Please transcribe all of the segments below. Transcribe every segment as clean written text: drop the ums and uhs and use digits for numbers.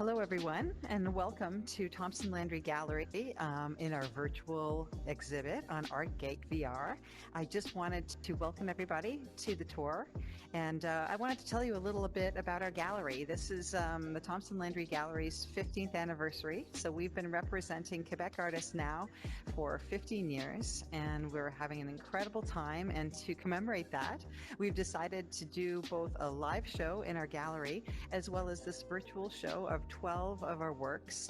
Hello, everyone, and welcome to Thompson Landry Gallery in our virtual exhibit on ArtGate VR. I just wanted to welcome everybody to the tour, and I wanted to tell you a little bit about our gallery. This is the Thompson Landry Gallery's 15th anniversary, so we've been representing Quebec artists now for 15 years, and we're having an incredible time, and to commemorate that, we've decided to do both a live show in our gallery as well as this virtual show of 12 of our works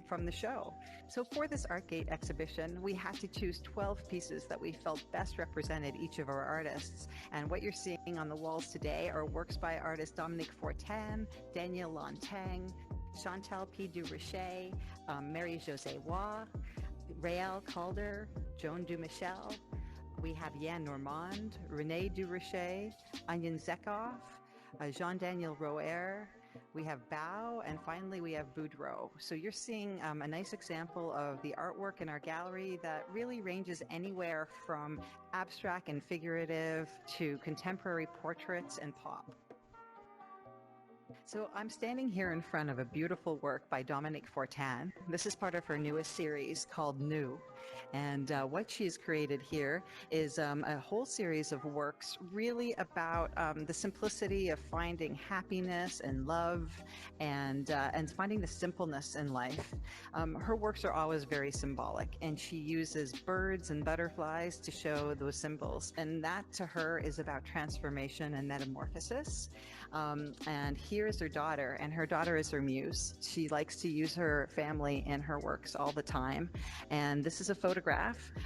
from the show. So for this ArtGate exhibition, we had to choose 12 pieces that we felt best represented each of our artists. And what you're seeing on the walls today are works by artists Dominique Fortan, Danielle Lintang, Chantal P Duroches, Josewa, Raphael Calder, Joan Du Maurier. We have Yann Normand, Rene Durache, Onion Zekov, Jean-Daniel Roer, we have Boudreau, and finally we have Boudreau. So you're seeing a nice example of the artwork in our gallery that really ranges anywhere from abstract and figurative to contemporary portraits and pop. So I'm standing here in front of a beautiful work by Dominique Fortan. This is part of her newest series called New. And what she's created here is a whole series of works really about the simplicity of finding happiness and love and finding the simpleness in life. Her works are always very symbolic, and she uses birds and butterflies to show those symbols. And that to her is about transformation and metamorphosis. And here's her daughter, and her daughter is her muse. She likes to use her family in her works all the time. And this is a photograph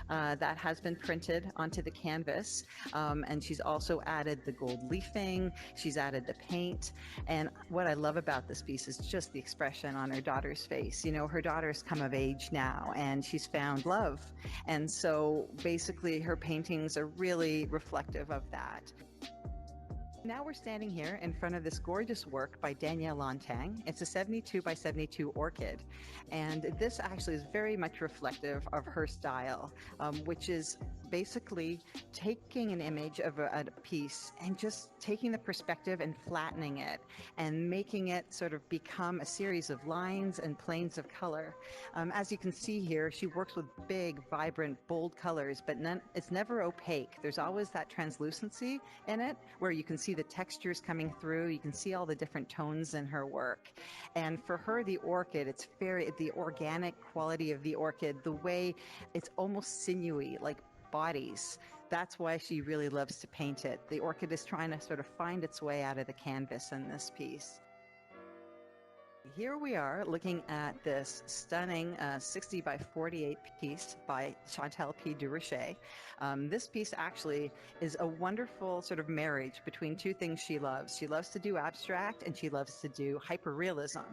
that has been printed onto the canvas. And she's also added the gold leafing. She's added the paint. And what I love about this piece is just the expression on her daughter's face. You know, her daughter's come of age now, and she's found love. And so basically her paintings are really reflective of that. Now we're standing here in front of this gorgeous work by Danielle Lintang. It's a 72 by 72 orchid. And this actually is very much reflective of her style, which is basically taking an image of a piece and just taking the perspective and flattening it and making it sort of become a series of lines and planes of color. As you can see here, she works with big, vibrant, bold colors, but it's never opaque. There's always that translucency in it where you can see the textures coming through. You can see all the different tones in her work. And for her, the orchid, it's the organic quality of the orchid, the way it's almost sinewy, like bodies. That's why she really loves to paint it. The orchid is trying to sort of find its way out of the canvas in this piece. Here we are looking at this stunning 60 by 48 piece by Chantal P Duroches. This piece actually is a wonderful sort of marriage between two things she loves. She loves to do abstract and she loves to do hyperrealism.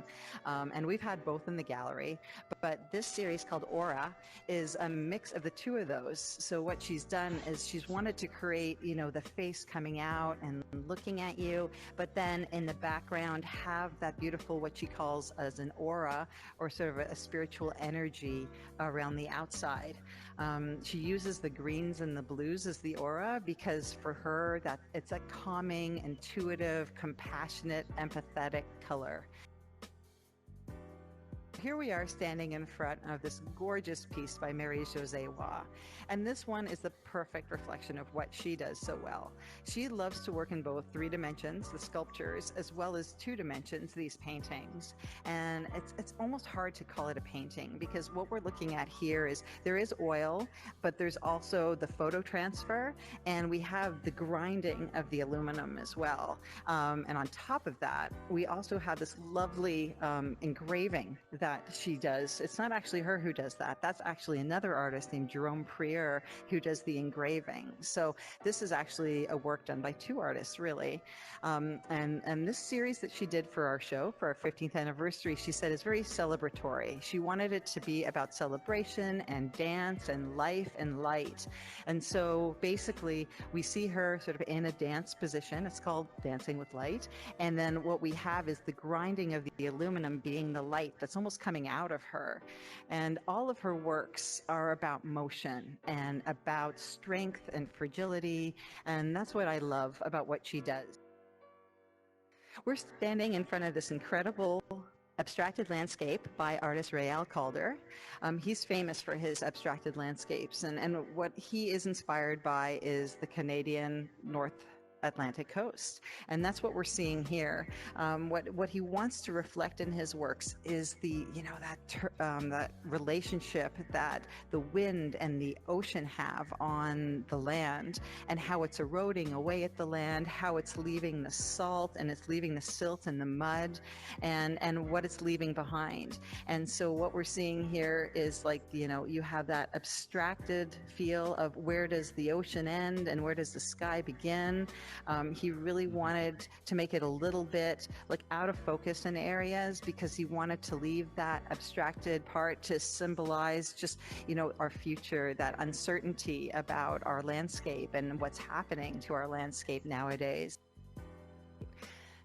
And we've had both in the gallery, but this series called Aura is a mix of the two of those. So what she's done is she's wanted to create, you know, the face coming out and looking at you, but then in the background have that beautiful, what she calls as an aura, or sort of a spiritual energy around the outside. She uses the greens and the blues as the aura because for her that it's a calming, intuitive, compassionate, empathetic color. Here we are standing in front of this gorgeous piece by Josewa. And this one is the perfect reflection of what she does so well. She loves to work in both 3 dimensions, the sculptures, as well as 2 dimensions, these paintings. And it's almost hard to call it a painting because what we're looking at here is there is oil, but there's also the photo transfer, and we have the grinding of the aluminum as well. And on top of that, we also have this lovely engraving that she does. It's not actually her who does that. That's actually another artist named Joan Du Maurier who does the engraving. So this is actually a work done by 2 artists, really. And this series that she did for our show, for our 15th anniversary, she said is very celebratory. She wanted it to be about celebration and dance and life and light. And so basically we see her sort of in a dance position. It's called Dancing with Light. And then what we have is the grinding of the aluminum being the light that's almost coming out of her. And all of her works are about motion and about strength and fragility. And that's what I love about what she does. We're standing in front of this incredible Abstracted Landscape by artist Raphael Calder. He's famous for his abstracted landscapes, and what he is inspired by is the Canadian North Atlantic coast, and that's what we're seeing here. What he wants to reflect in his works is the that relationship that the wind and the ocean have on the land, and how it's eroding away at the land, how it's leaving the salt and it's leaving the silt and the mud, and what it's leaving behind. And so what we're seeing here is, like, you have that abstracted feel of where does the ocean end and where does the sky begin. He really wanted to make it a little bit like out of focus in areas, because he wanted to leave that abstracted part to symbolize just, our future, that uncertainty about our landscape and what's happening to our landscape nowadays.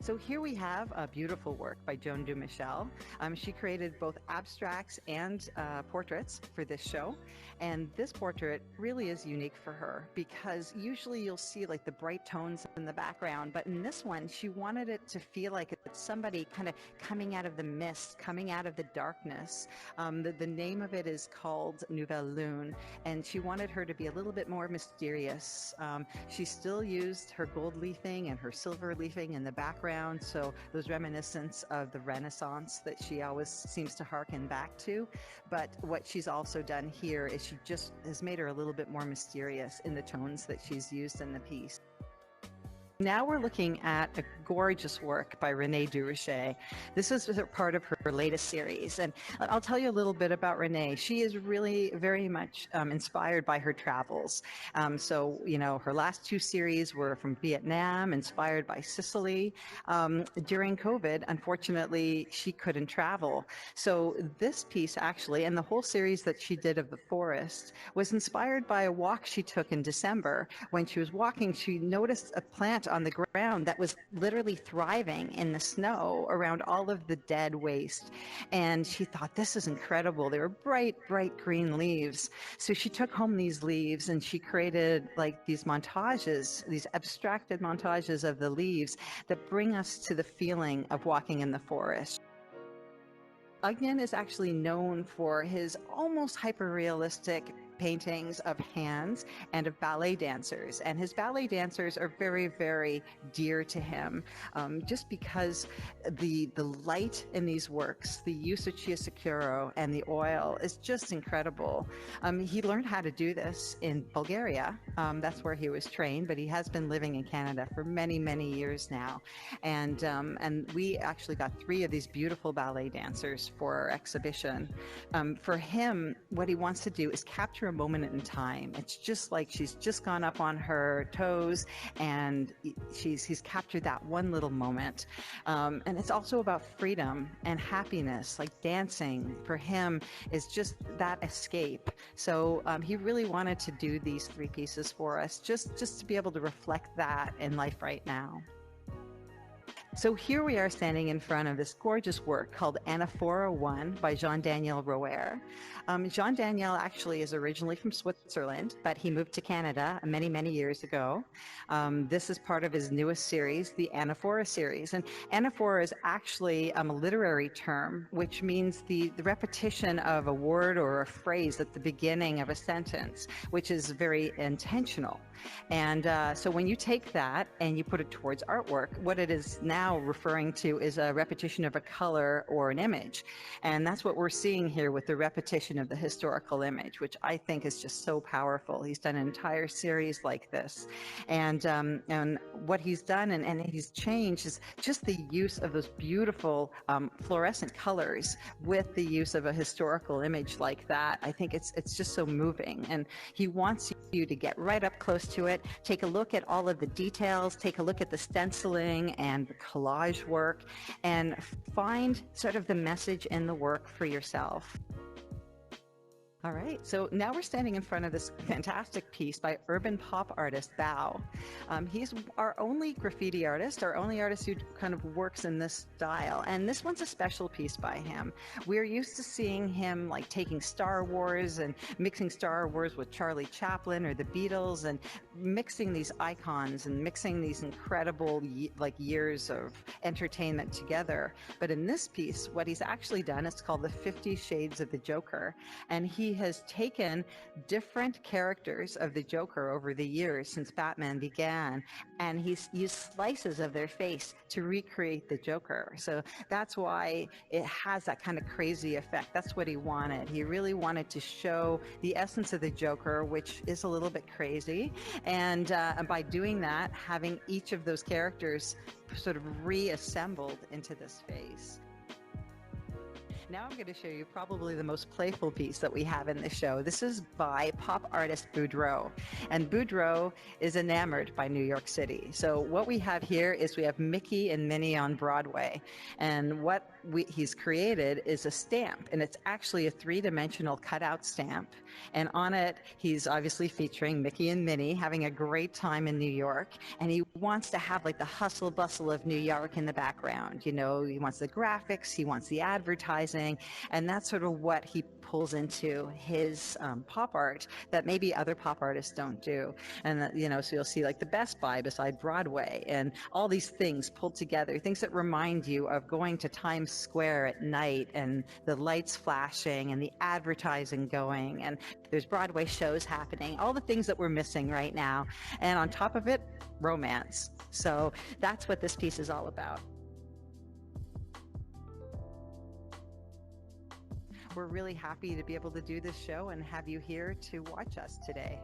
So here we have a beautiful work by Joan Du Maurier. She created both abstracts and portraits for this show. And this portrait really is unique for her, because usually you'll see like the bright tones in the background, but in this one, she wanted it to feel like it's somebody kind of coming out of the mist, coming out of the darkness. The name of it is called Nouvelle Lune, and she wanted her to be a little bit more mysterious. She still used her gold leafing and her silver leafing in the background, so those reminiscence of the Renaissance that she always seems to harken back to. But what she's also done here is she just has made her a little bit more mysterious in the tones that she's used in the piece. Now we're looking at a gorgeous work by Rene Durache. This is part of her latest series, and I'll tell you a little bit about Rene. She is really very much inspired by her travels. So, her last two series were from Vietnam, inspired by Sicily. During COVID, unfortunately, she couldn't travel. So this piece actually, and the whole series that she did of the forest, was inspired by a walk she took in December. When she was walking, she noticed a plant on the ground that was literally thriving in the snow around all of the dead waste. And she thought, this is incredible. They were bright, bright green leaves. So she took home these leaves and she created like these montages, these abstracted montages of the leaves that bring us to the feeling of walking in the forest. Ugnan is actually known for his almost hyper-realistic paintings of hands and of ballet dancers, and his ballet dancers are very, very dear to him, just because the light in these works, the use of chiaroscuro and the oil is just incredible. He learned how to do this in Bulgaria. That's where he was trained, but he has been living in Canada for many, many years now, and we actually got 3 of these beautiful ballet dancers for our exhibition. For him, what he wants to do is capture a moment in time. It's just like she's just gone up on her toes and he's captured that one little moment. And it's also about freedom and happiness, like dancing for him is just that escape. So he really wanted to do these 3 pieces for us, just to be able to reflect that in life right now. So here we are standing in front of this gorgeous work called Anaphora 1 by Danielle Lintang. Danielle actually is originally from Switzerland, but he moved to Canada many, many years ago. This is part of his newest series, the Anaphora series. And Anaphora is actually a literary term, which means the repetition of a word or a phrase at the beginning of a sentence, which is very intentional. And so when you take that and you put it towards artwork, what it is now referring to is a repetition of a color or an image. And that's what we're seeing here with the repetition of the historical image, which I think is just so powerful. He's done an entire series like this. And what he's done and he's changed is just the use of those beautiful fluorescent colors with the use of a historical image like that. I think it's just so moving. And he wants you to get right up close to it, take a look at all of the details, take a look at the stenciling and the collage work, and find sort of the message in the work for yourself. All right, so now we're standing in front of this fantastic piece by urban pop artist Bao. He's our only graffiti artist, our only artist who kind of works in this style, and this one's a special piece by him. We're used to seeing him like taking Star Wars and mixing Star Wars with Charlie Chaplin or the Beatles, and mixing these icons and mixing these incredible years of entertainment together. But in this piece, what he's actually done is called the 50 Shades of the Joker, and he has taken different characters of the Joker over the years since Batman began, and he's used slices of their face to recreate the Joker. So that's why it has that kind of crazy effect. That's what he wanted. He really wanted to show the essence of the Joker, which is a little bit crazy, and by doing that, having each of those characters sort of reassembled into this face. Now I'm going to show you probably the most playful piece that we have in the show. This is by pop artist Boudreau. And Boudreau is enamored by New York City. So what we have here is we have Mickey and Minnie on Broadway. And what he's created is a stamp. And it's actually a three-dimensional cutout stamp. And on it, he's obviously featuring Mickey and Minnie having a great time in New York. And he wants to have like the hustle bustle of New York in the background. You know, he wants the graphics, he wants the advertising. And that's sort of what he pulls into his pop art that maybe other pop artists don't do. And that, you know, so you'll see like the Best Buy beside Broadway and all these things pulled together, things that remind you of going to Times Square at night and the lights flashing and the advertising going, and there's Broadway shows happening, all the things that we're missing right now. And on top of it, romance. So that's what this piece is all about. We're really happy to be able to do this show and have you here to watch us today.